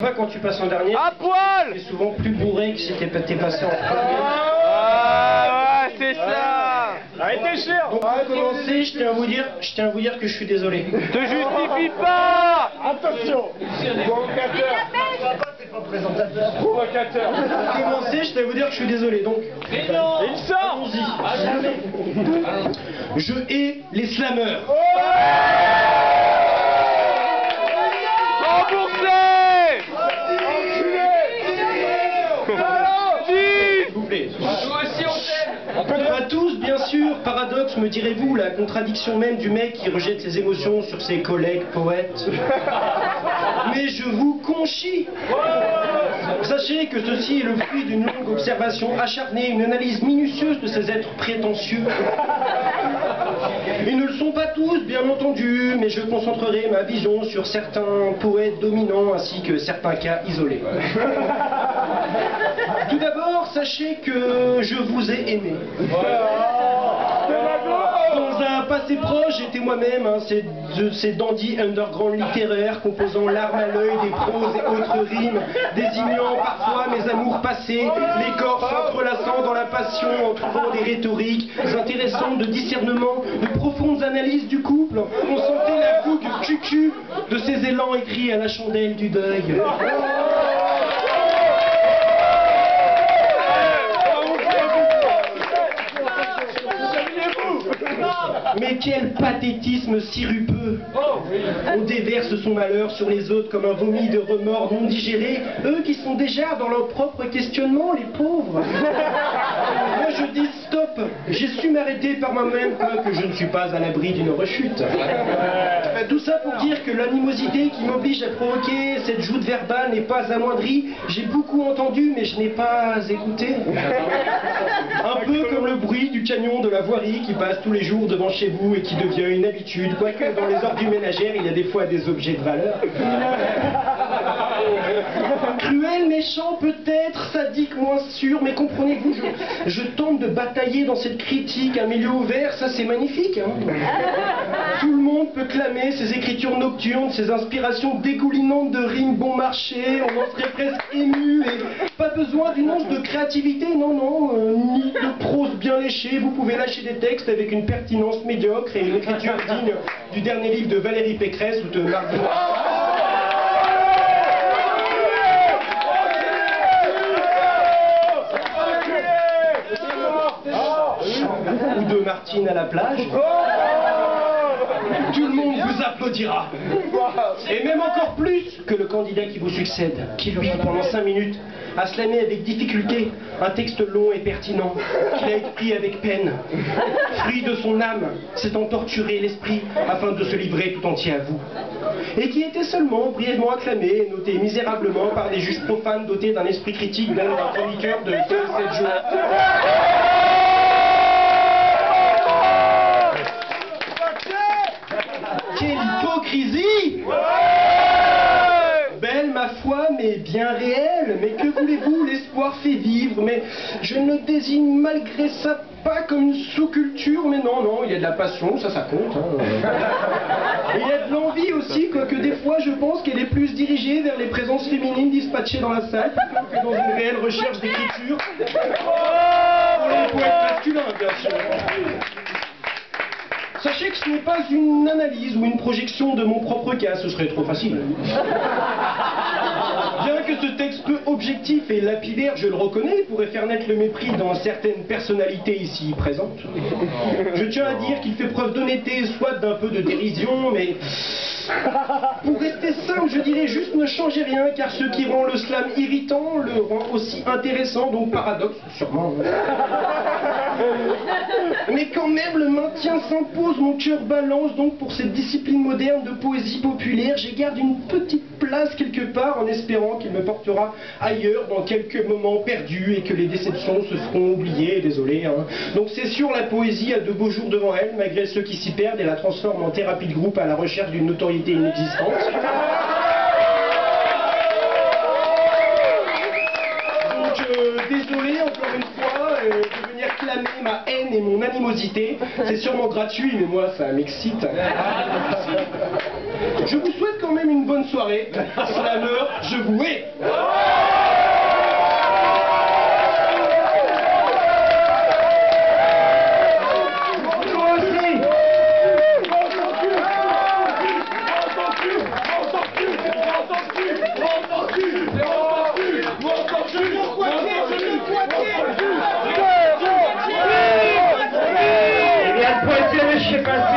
Quand tu passes en dernier, à poil, t'es souvent plus bourré que si t'es passé en premier. Ah, ouais, c'est ça. Arrêtez cher. Donc pour commencer, je tiens à vous dire que je suis désolé. Te justifie pas. Attention. Provocateur. Provocateur. Pour commencer, je tiens à vous dire que je suis désolé. Donc, Il sort. allons-y. Je hais les slammeurs. Remboursé. S'il vous plaît. Pas tous, bien sûr. Paradoxe, me direz-vous, la contradiction même du mec qui rejette ses émotions sur ses collègues poètes. Mais je vous conchis. Sachez que ceci est le fruit d'une longue observation acharnée, une analyse minutieuse de ces êtres prétentieux. Ils ne le sont pas tous, bien entendu, mais je concentrerai ma vision sur certains poètes dominants ainsi que certains cas isolés. Tout d'abord, sachez que je vous ai aimé. Dans un passé proche, j'étais moi-même ces dandys underground littéraires composant l'arme à l'œil des proses et autres rimes, désignant parfois mes amours passés, les corps s'entrelaçant dans la passion en trouvant des rhétoriques intéressantes de discernement, de profondes analyses du couple. On sentait la fougue cucu de ces élans écrits à la chandelle du deuil. Mais quel pathétisme sirupeux! On déverse son malheur sur les autres comme un vomi de remords non digérés, eux qui sont déjà dans leur propre questionnement, les pauvres! Moi je dis stop, j'ai su m'arrêter par moi-même, quoique je ne suis pas à l'abri d'une rechute. Tout ça pour dire que l'animosité qui m'oblige à provoquer cette joute verbale n'est pas amoindrie. J'ai beaucoup entendu, mais je n'ai pas écouté. Un peu comme le bruit du camion de la voirie qui passe tous les jours devant chez vous et qui devient une habitude, quoique dans les ordures ménagères, il y a des fois des objets de valeur. Cruel, méchant, peut-être, sadique, moins sûr, mais comprenez-vous, je tente de batailler dans cette critique, un milieu ouvert, ça c'est magnifique. Hein. Tout le monde peut clamer ses écritures nocturnes, ses inspirations dégoulinantes de rimes bon marché, on en serait presque ému, et pas besoin d'une once de créativité, non, ni de prose bien léchée, vous pouvez lâcher des textes avec une pertinence médiocre et une écriture digne du dernier livre de Valérie Pécresse ou de Marc Dutroux. Ou de Martine à la plage. Tout le monde vous applaudira. Et même encore plus que le candidat qui vous succède, qui lui, pendant 5 minutes, a slamé avec difficulté un texte long et pertinent, qu'il a écrit avec peine. Fruit de son âme, s'étant torturé l'esprit afin de se livrer tout entier à vous. Et qui était seulement brièvement acclamé et noté misérablement par des juges profanes dotés d'un esprit critique d'un chroniqueur de 7 jours. Quelle hypocrisie! Belle ma foi, mais bien réelle. Mais que voulez-vous, l'espoir fait vivre. Mais je ne désigne malgré ça pas comme une sous-culture. Mais non, il y a de la passion, ça compte. Hein. Et il y a de l'envie aussi, quoique des fois je pense qu'elle est plus dirigée vers les présences féminines dispatchées dans la salle plutôt que dans une réelle recherche d'écriture. Pour les poètes masculins, bien sûr. Sachez que ce n'est pas une analyse ou une projection de mon propre cas, ce serait trop facile. Bien que ce texte peu objectif et lapidaire, je le reconnais, pourrait faire naître le mépris dans certaines personnalités ici présentes. Je tiens à dire qu'il fait preuve d'honnêteté, soit d'un peu de dérision, mais... Pour rester simple, je dirais juste ne changez rien, car ce qui rend le slam irritant le rend aussi intéressant, donc paradoxe, sûrement. Mais quand même, le maintien s'impose, mon cœur balance, donc pour cette discipline moderne de poésie populaire, j'y garde une petite place quelque part, en espérant qu'il me portera ailleurs dans quelques moments perdus et que les déceptions se seront oubliées, désolé. Hein. Donc c'est sûr, la poésie a de beaux jours devant elle, malgré ceux qui s'y perdent et la transforment en thérapie de groupe à la recherche d'une notoriété inexistante. Donc désolé encore une fois de venir clamer ma haine et mon animosité. C'est sûrement gratuit, mais moi ça m'excite. Je vous souhaite quand même une une bonne soirée. Slameur, je vous hais. Eh bien, le Poitiers, je sais pas si